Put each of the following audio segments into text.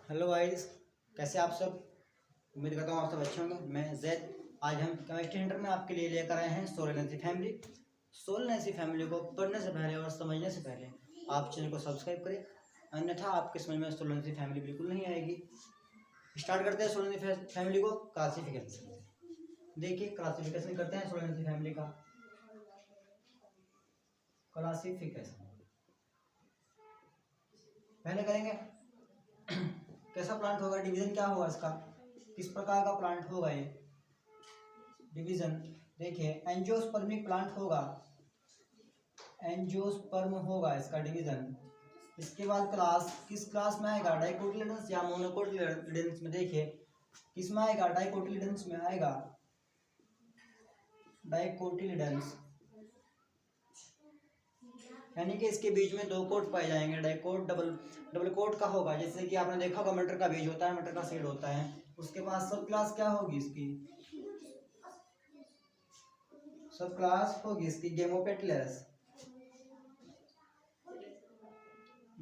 Hello guys, कैसे आप सब। उम्मीद करता हूँ आप सब अच्छे होंगे। मैं जैद। आज हम केमिस्ट्री सेंटर में आपके लिए लेकर आए हैं सोलनेसी फैमिली। सोलनेसी फैमिली को पढ़ने से पहले और समझने से पहले आप चैनल को सब्सक्राइब करें, अन्यथा आपके समझ में सोलनेसी फैमिली बिल्कुल नहीं आएगी। स्टार्ट करते हैं सोलनेसी फैमिली को क्लासिफिकेशन से। देखिए, क्लासिफिकेशन करते हैं सोलनेसी फैमिली का। क्लासिफिकेशन पहले करेंगे कैसा प्लांट होगा, डिवीजन क्या होगा इसका, किस प्रकार का प्लांट होगा ये डिवीजन। देखिए, एंजियोस्पर्मिक प्लांट होगा, एंजियोस्पर्म होगा इसका डिवीजन। इसके बाद क्लास, किस क्लास में आएगा, डाइकोटिलेडन्स या मोनोकोटिलेडन्स में। देखिए किस में आएगा, डाइकोटिलेडन्स में आएगा, डाइकोटिलेडन्स, यानी कि इसके बीच में दो कोट पाए जाएंगे। डाइकोट डबल कोट का होगा, जैसे कि आपने देखा होगा मटर का बीज होता है, मटर का सीड होता है। उसके बाद सब क्लास क्या होगी इसकी, सब क्लास होगी इसकी गेमोपेटिलस,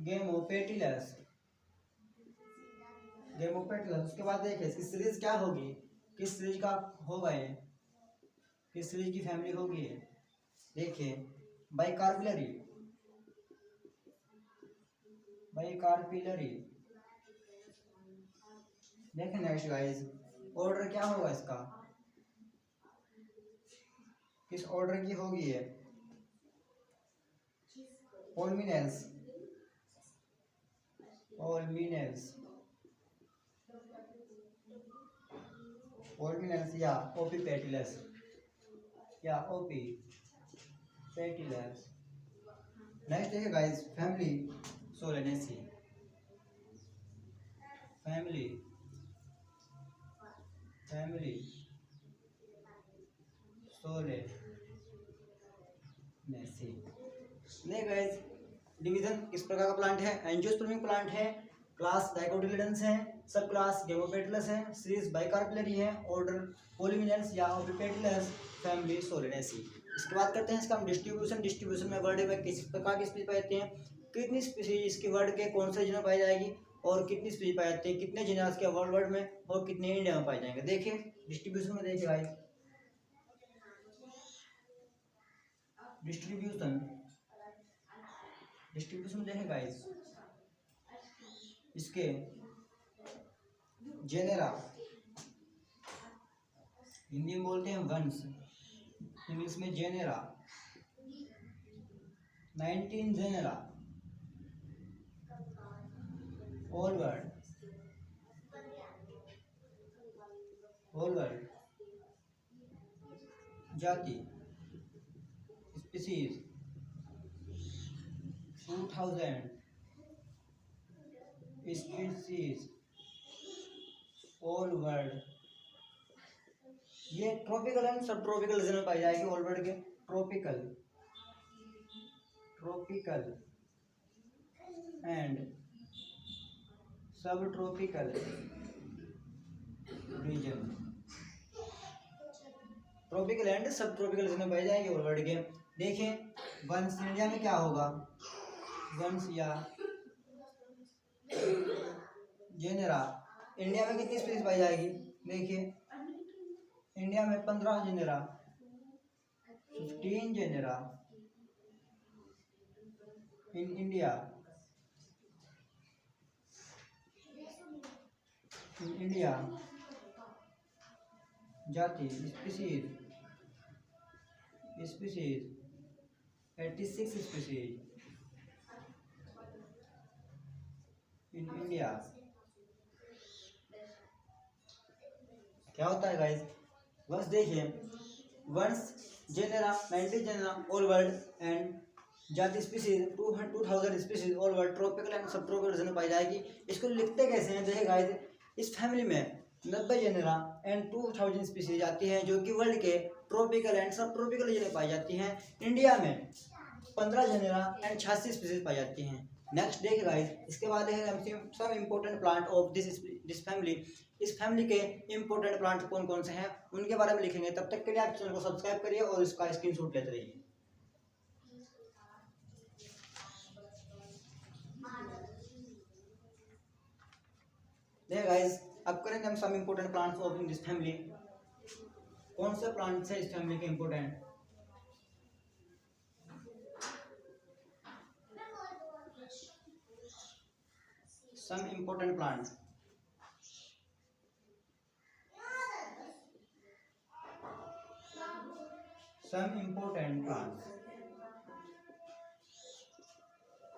गेमोपेटिलस, गेमोपेटिलस। उसके बाद देखिए इसकी सीरीज क्या होगी, किस सीरीज का होगा ये, किस सीरीज की फैमिली होगी ये। देखिए बाइकार्पिलरी, बाइकार्पिलरी। देखिए नेक्स्ट गाइस, ऑर्डर क्या होगा इसका, किस ऑर्डर की होगी ये, ओल्मिनेल्स, ओल्मिनेल्स, ओल्मिनेल्स या ओपीपेटिलस, या ओपीपेटिलस। नेक्स्ट देखिए guys, family Solanaceae, family, family Solanaceae. नहीं गाइस, डिवीजन किस प्रकार का प्लांट है, एंजियोस्पर्मिक प्लांट है, क्लास डाइकोटिलेडन्स है, सब क्लास गेमोपेटिलस है, सीरीज बाइकार्पिलरी है, ऑर्डर पोलिमिनेल्स या ओपीपेटिलस, फैमिली सोलेनेसी। इसके बाद करते हैं इसका हम डिस्ट्रीब्यूशन। डिस्ट्रीब्यूशन में वर्ल्ड में किस प्रकार की स्पीशीज पाई जाती हैं, कितनी स्पीशीज इसकी वर्ल्ड के कौन से जिनों पाई जाएगी, और कितनी स्पीशीज पाई जाती है, कितने जिन्स के वर्ल्ड में, और कितने इंडिया में पाए जाएंगे। देखिए डिस्ट्रीब्यूशन में, देखिए भाई डिस्ट्रीब्यूशन, डिस्ट्रीब्यूशन देखें गाइस, इसके जेनेरा, हिंदी में बोलते हैं वंश, इंग्लिश में genera, 19 genera, all world, all world, जाति, स्पीशीज 2000 स्पीशीज, ऑल वर्ल्ड। ये tropical and subtropical region में पाई जाएगी, ऑल वर्ल्ड के tropical, tropical and subtropical reason, tropical and subtropical region में पाई जाएंगे ऑल वर्ल्ड के। देखें वंश इंडिया में क्या होगा, वंश या जेनेरा, इंडिया में कितनी स्पीशीज पाई जाएगी। देखिए इंडिया में 15 genera, 15 genera in India, in India. जाति, species, species 86 species in India. क्या होता है गाइस, वंश देखिए, वंश genera 90 genera all world and जाति species 2000 species all world, tropical and subtropical region में पाई जाएगी। इसको लिखते कैसे हैं, देखिए गाइस, इस फैमिली में 90 जेनेरा एंड 2000 स्पीशीज आती हैं, जो कि वर्ल्ड के tropical and subtropical region में पाई जाती हैं। इंडिया में 15 जेनेरा एंड 86 स्पीशीज पाई जाती हैं। नेक्स्ट देखिए गाइस, इसके बाद है सब important plant of this family. इस फैमिली के इम्पोर्टेंट प्लांट कौन कौन से हैं उनके बारे में लिखेंगे। तब तक के लिए आप चैनल को सब्सक्राइब करिए और इसका स्क्रीनशॉट लेते रहिए। देखिए गाइस, अब करेंगे हम some important plants of in this family. कौन से प्लांट्स है इस फैमिली के important? Some important plants. Some important plants.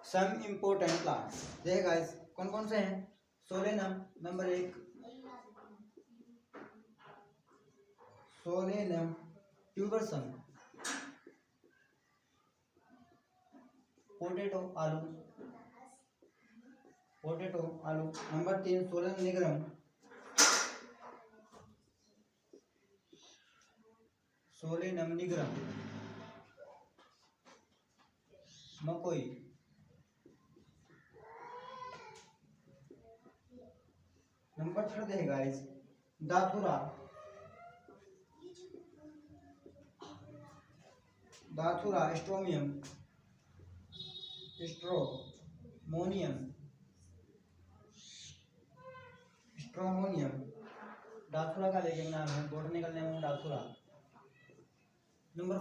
Some important plants देखिए गाइस, कौन कौन से हैं? Solanum number 1, Solanum tuberosum, potato आलू, पोटैटो आलू। Number 3 Solanum nigrum, Solanum nigrum, मकोई। नंबर 3 है गाइस दाथुरा, दाथुरा स्ट्रोमियम, स्ट्रोमोनियम, स्ट्रोमोनियम। दाथुरा का लेकिन नाम है, बॉटनिकल नेम है दाथुरा। नंबर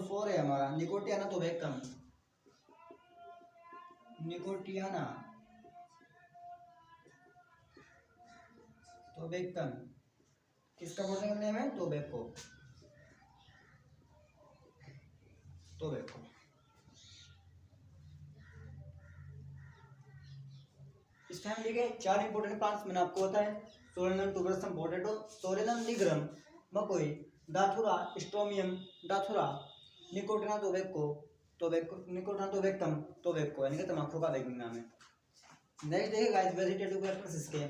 फोर है हमारा निकोटियाना टोबैकम, निकोटियाना टोबैकम। किसका बॉटनिकल नेम है? Tobacco, tobacco. इस फैमिली के 4 इंपोर्टेंट प्लांट्स मैंने आपको बताया, Solanum tuberosum, potato, Solanum nigrum, मकोई, Datura stramonium, Datura, Nicotiana tobacco, Nicotiana tabacum, tobacco यानी कि तम्बाकू का वैज्ञानिक नाम है। नेक्स्ट देखिए गाइस वेजिटेटिव कैरेक्टर्स इसके,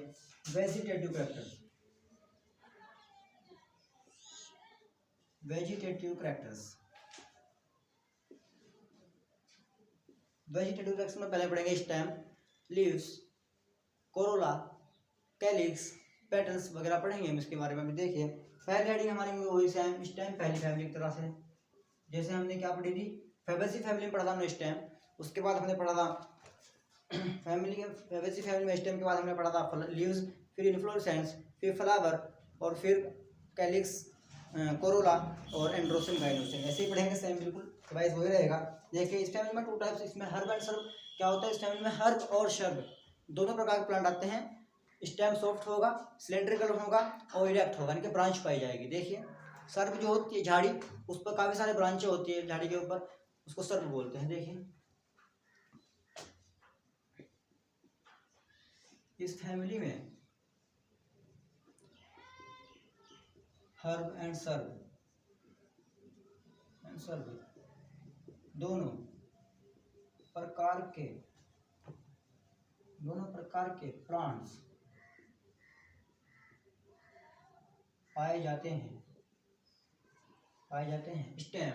vegetative character, vegetative characters. Vegetative characters में पहले पढ़ेंगे stem, leaves, corolla, calyx, petals वगैरह पढ़ेंगे हम इसके बारे में भी। देखिए पहली हेडिंग हमारी वही स्टेम, स्टेम पहली फैमिली की तरह से, जैसे हमने क्या पढ़ी थी, फैबेसी फैमिली में पढ़ा था हमने स्टेम, उसके बाद हमने पढ़ा था फैमिली के फैबेसी फैमिली में स्टेम के बाद हमने पढ़ा था लीव्स, फिर इन्फ्लोरेसेंस, फिर फ्लावर, और फिर कैलिक्स, कोरोला और एंड्रोसियम गाइनोसियम। ऐसे ही पढ़ेंगे सेम बिल्कुल वाइज वही रहेगा। देखिए इस फैमिली में 2 टाइप्स, इसमें हर्ब एंड सर्ब। क्या होता है इस फैमिली में? हर्ब और सर्ब दोनों प्रकार के प्लांट आते हैं। स्टेम सॉफ्ट होगा, सिलेंड्रिकल होगा और इरेक्ट होगा, इनके ब्रांच पाई जाएगी। देखिए सर्ब जो होती है झाड़ी, उस पर काफी सारे ब्रांचें होती है झाड़ी के ऊपर, उसको सर्ब बोलते हैं। देखिए इस फैमिली में हर्ब एंड सर्ब दोनों प्रकार के प्लांट्स पाए जाते हैं। स्टेम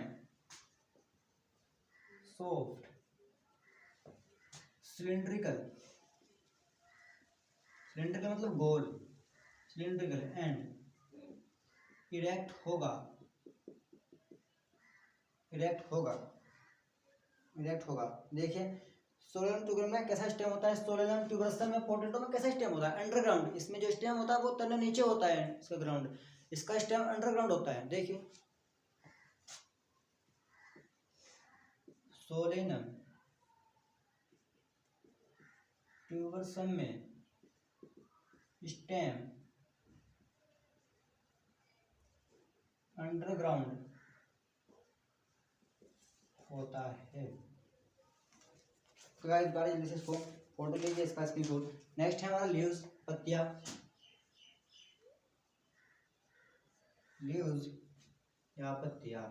सॉफ्ट, सिलिंड्रिकल मतलब गोल, सिलिंड्रिकल एंड इरेक्ट होगा। देखिए सोलेनम ट्यूबरसम में कैसा स्टेम होता है, सोलेनम ट्यूबरसम में, पोटैटो में कैसा स्टेम होता है? अंडरग्राउंड। इसमें जो स्टेम होता है वो तने नीचे होता है, इसका ग्राउंड, इसका स्टेम अंडरग्राउंड होता है। देखिए सोलेनम ट्यूबरसम में स्टेम अंडरग्राउंड होता है। तो गाइस बारी जल्दी से इसको फोटो लीजिए, इसका स्क्रीनशॉट। नेक्स्ट है हमारा लीव्स, पत्तियां। लीव्स या पत्तियां,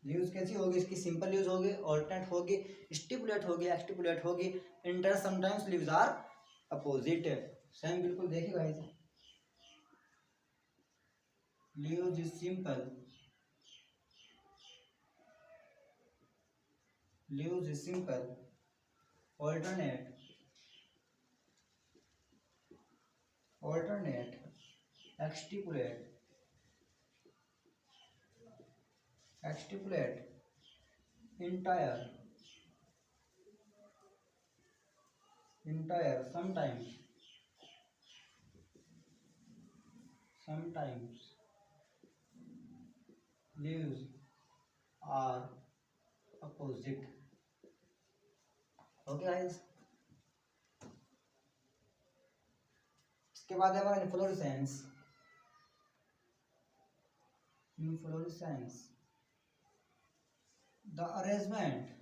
लीव्स कैसी होगी? इसकी सिंपल लीव्स होगी, ऑल्टरनेट होगी, स्टिपुलेट होगी, एक्सटिपुलेट होगी, entire sometimes leaves are opposite. Same बिल्कुल देखिए guys, leaves is simple, alternate, exstipulate, entire, entire, sometimes leaves are opposite. Okay guys, इसके बाद है हमारा inflorescence. The arrangement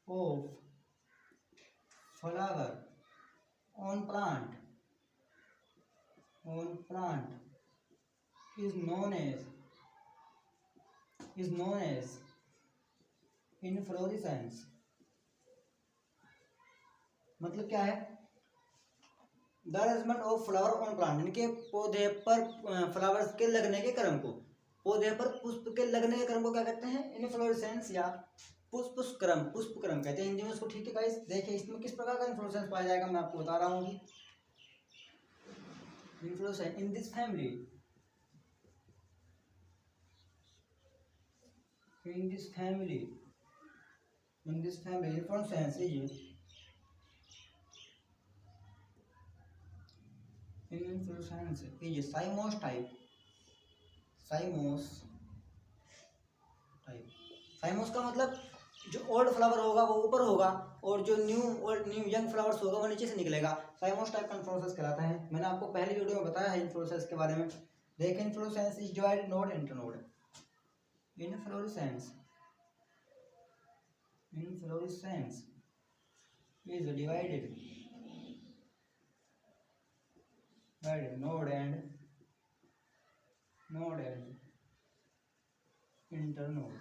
of flower on plant is known as inflorescence. मतलब क्या है? The arrangement of flower on plant, इनके पौधे पर फ्लावर्स के लगने के क्रम को, पौधे पर पुष्प के लगने के क्रम को क्या कहते हैं? इन्फ्लोरेसेंस या पुष्पक्रम कहते हैं हिंदी में उसको। ठीक है गाइस, देखिए इसमें किस प्रकार का इन्फ्लोरेसेंस पाया जाएगा मैं आपको बता रहा हूँ कि inflorescence in this family inflorescence is साइमोस type. साइमोस का मतलब जो ओल्ड फ्लावर होगा वो ऊपर होगा और जो न्यू यंग फ्लावर्स होगा वो नीचे से निकलेगा। साइमोस टाइप का इन्फ्लोरेसेंस कहलाता है। मैंने आपको पहले वीडियो में बताया है इन्फ्लोरेसेंस के बारे में। देखिए inflorescence is divided node internode. Inflorescence is divided node and internode।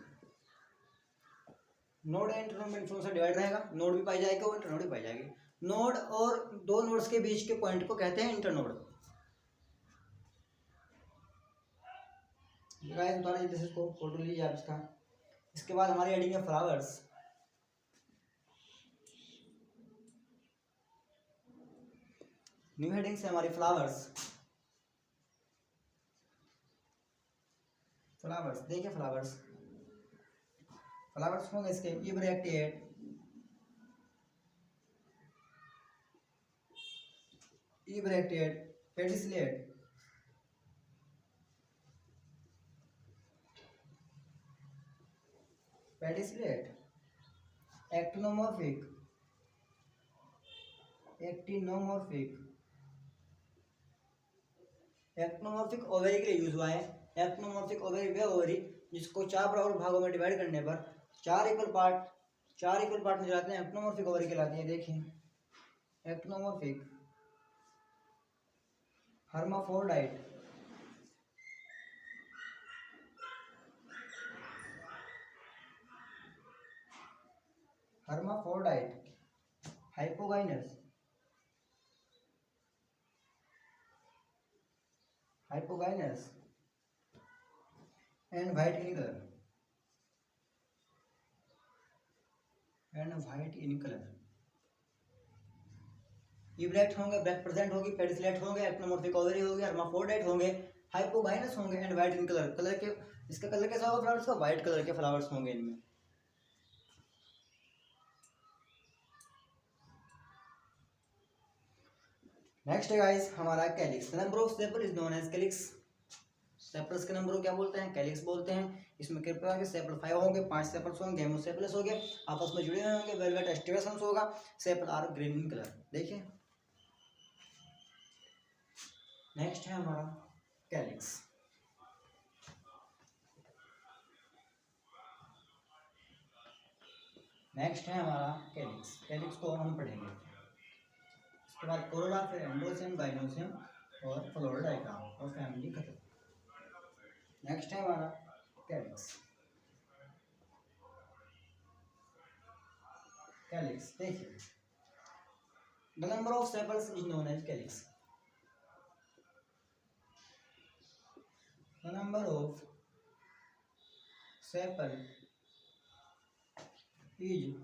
Node and internode में इन्फ्लोरेसेंस डिवाइड रहेगा, नोड भी पाई जाएगी और इंटरनोड भी पाई जाएगी। नोड और दो नोड्स के बीच के पॉइंट को कहते हैं इंटरनोड। गाइस बता रहे हैं इसको फोटो लीजिए आप इसका। इसके बाद हमारी हेडिंग है फ्लावर्स। न्यू हेडिंग से हमारी फ्लावर्स। देखिए फ्लावर्स होंगे इसके इब्रेक्टेड, पेडिसलेट, एक्टिनोमॉर्फिक, एक्टिनोमॉर्फिक ओवरी के लिए यूज हुआ है। एक्टिनोमॉर्फिक ओवरी वे ओवरी जिसको 4 बराबर भागों में डिवाइड करने पर 4 इक्वल पार्ट नजर आते हैं, एक्टिनोमॉर्फिक ओवरी कहलाती है। देखिए actinomorphic, hermaphrodite, hypogynous and white in colour. Ebracteate होंगे, ब्रेक प्रेजेंट होगी, पेडिसलेट होंगे, एक्टिनोमॉर्फिक ओवरी होगी, हर्माफ्रोडाइट होंगे, हाइपोगाइनस होंगे एंड व्हाइट इन कलर के। इसका कलर कैसा होगा फ्लावर्स का? व्हाइट कलर के फ्लावर्स होंगे इनमें। नेक्स्ट है गाइस हमारा calyx. Number of sepal is known as calyx. Sepals के नंबर को क्या बोलते हैं? कैलिक्स बोलते हैं। इसमें कितने प्रकार के सेपल? 5 होंगे, 5 सेपल्स होंगे, गेमोसेपलस हो गए, आपस में जुड़े हुए होंगे, वेलवेट एस्टिवेशंस होगा, sepal are green in colour. देखिए नेक्स्ट है हमारा कैलिक्स। कैलिक्स को हम पढ़ेंगे। इसके बाद कोरोला, फिर एंडोसियम, गाइनोसियम और फ्लोरल डायग्राम और फैमिली खत्म। नेक्स्ट है हमारा कैलिक्स। देखिए the number of sepals is known as calyx. The number of sepal is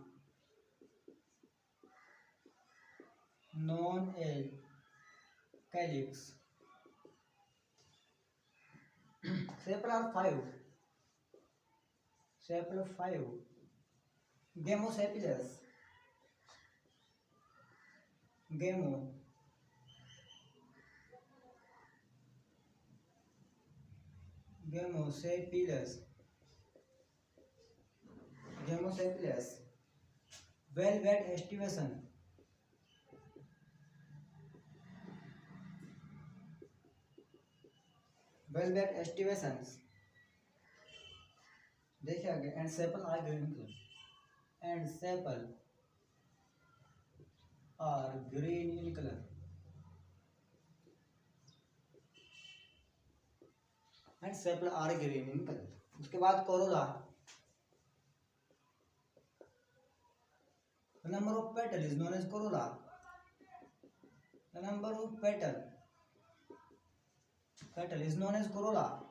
known as calyx। Sepal are five. Sepal five. Gamosepalus. Gamosepalus. Velvet estivation. देखिए आगे. And sepal are green in color. And sepal are green in color. And sepal are green in color. उसके बाद corolla. The number of petal is known as corolla. The number of petal is known as corolla.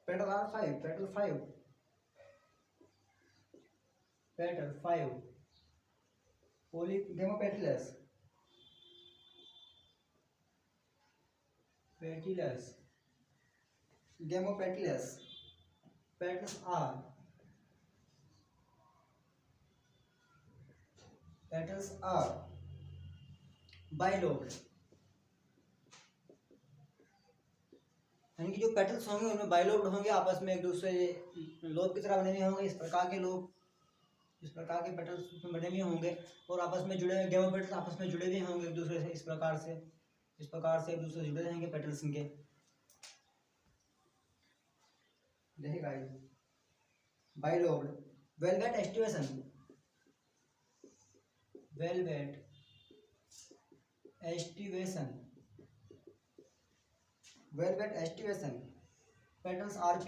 Petal are five. Polygamopetalous. Gamopetalous. Petals are bilobed. यानी कि जो petals होंगे उनमें bilobed होंगे, आपस में एक दूसरे लोब की तरह बने हुए होंगे. इस प्रकार के पेटल्स उसमें बने हुए होंगे और आपस में जुड़े. गेमोपेटल्स आपस में जुड़े हुए होंगे एक दूसरे से. इस प्रकार से एक दूसरे से जुड़े रहेंगे पेटल्स इनके. देखिए guys, bilobed. Velvet aestivation. Petals are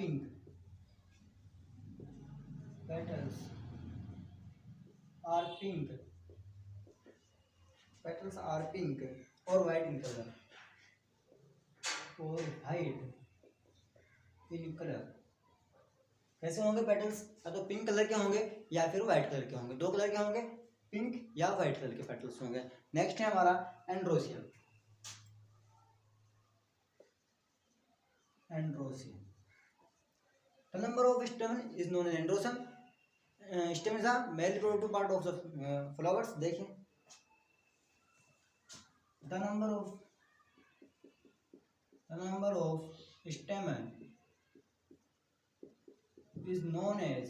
pink. Or white in color. कैसे होंगे पेटल्स? या तो पिंक कलर के होंगे या फिर व्हाइट कलर के होंगे. दो कलर के होंगे, पिंक या व्हाइट कलर के पेटल्स होंगे. नेक्स्ट है हमारा androecium. The number of stamen is known as androecium. Stamens are male reproductive part of the flowers. देखिए, the number of stamen is known as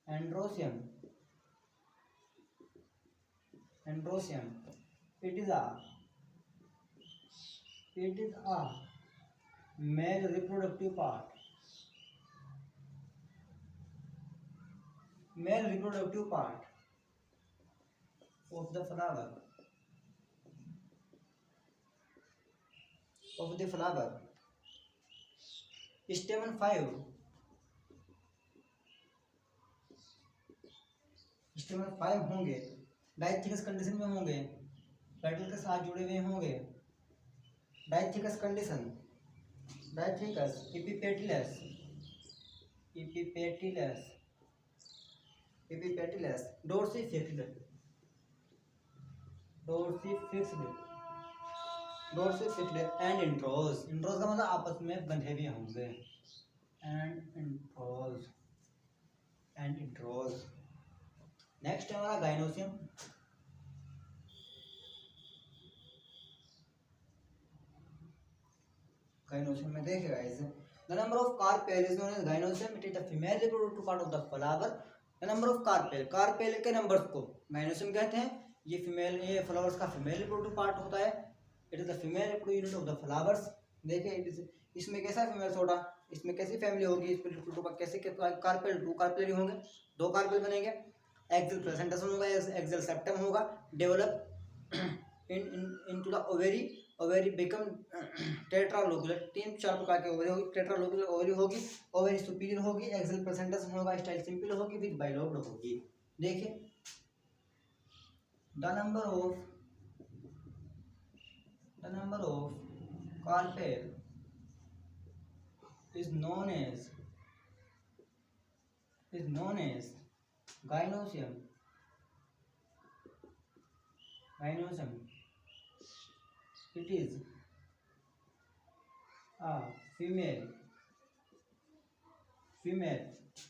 androecium. It is a male reproductive part of the flower. Stamen 5. स्टेमन 5 होंगे, dithecous condition में होंगे, petal के साथ जुड़े हुए होंगे. Dithecous condition. Epipetalous. Dorsifixed and introrse. Introrse का मतलब आपस में बंधे हुए होंगे. And intros. नेक्स्ट है हमारा गाइनोसियम. में देखिएगा इसे. The number of carpel is known as gynoecium. It is the female reproductive part of the flower. The number of carpel के नंबर्स को गाइनोसियम कहते हैं. ये फ्लावर्स का फीमेल रिप्रोडक्टिव पार्ट होता है. It is the female reproductive unit of the flowers. देखिए इसमें कैसा फीमेल होगा, इसमें कैसी फैमिली होगी, इस पर कैसे कार्पेल 2 कार्पेल होंगे, 2 कार्पेल बनेंगे. एक्सियल प्लेसेंटम होगा, एक्सियल सेप्टम होगा. Develop into the ovary become tetralocular. 3-4 प्रकार के ओवरी होगी. टेट्रालोकुलर ओवरी होगी, ओवरी सुपीरियर होगी, एक्सियल प्लेसेंटम होगा, स्टाइल सिंपल होगी, विद बाइलोब्ड होगी. देखिए, the number of carpel is known as Gynosium. Gynosium. It is a female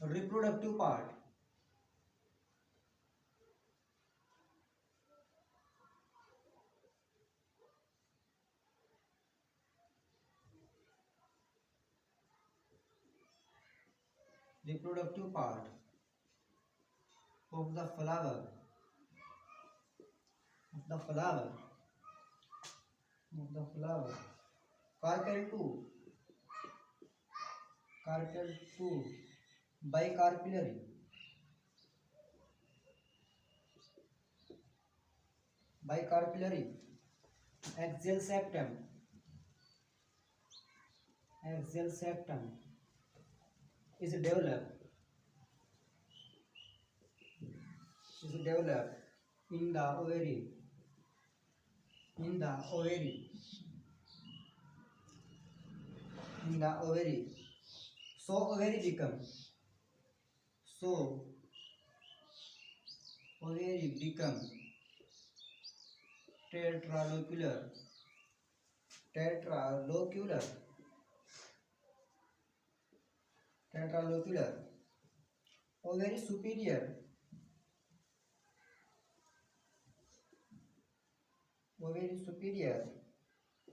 reproductive part. Reproductive part of the flower. Of the flower. Of the flower. Carpel 2. Carpel 2. Bicarpellary. Bicarpellary. Axial septum. Axial septum is developed in the ovary. In the ovary. In the ovary. So ovary become tetralocular. Ovary superior. Ovary superior.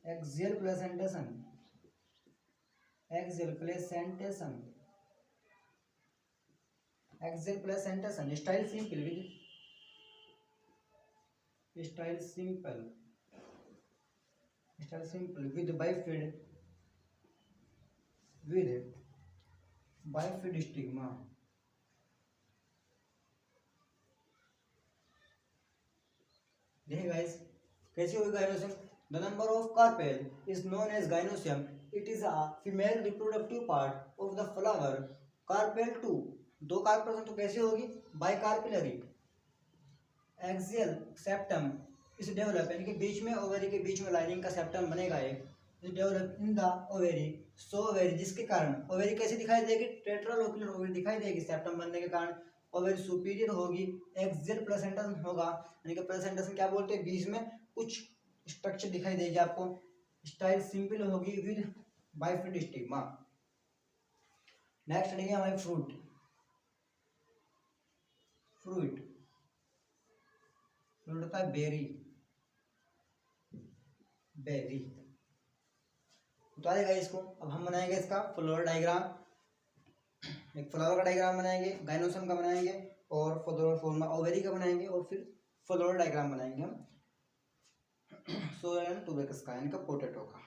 Axial placentation. Axial placentation. Style simple with bifid stigma. देखिए guys कैसी होगी gynoecium. The number of carpel is known as gynoecium. It is a female reproductive part of the flower. Carpel 2. दो carpel तो कैसी होगी? Bicarpellary. Axial septum is develop यानी कि बीच में ओवरी के बीच में लाइनिंग का सेप्टम बनेगा एक. Is develop in the ovary. So ovary जिसके कारण ओवरी कैसे दिखाई देगी? टेट्रालोक्युलर ओवरी दिखाई देगी सेप्टम बनने के कारण. ओवरी सुपीरियर होगी. एक्सियल प्लेसेंटा होगा यानी कि प्लेसेंटा क्या बोलते हैं? बीच में कुछ स्ट्रक्चर दिखाई देगी आपको. स्टाइल सिंपल होगी विद बाइफिड स्टिग्मा. नेक्स्ट देखिए हमारी फ्रूट होता है बेरी. उतारेगा इसको. अब हम बनाएंगे इसका फ्लोरल डायग्राम. एक फ्लावर का डायग्राम बनाएंगे, गाइनोसियम का बनाएंगे और फॉर्मा ओवेरी का बनाएंगे और फिर फ्लोरल डायग्राम बनाएंगे हम. सोया एंड टुबेकस का, इनका पोटैटो का.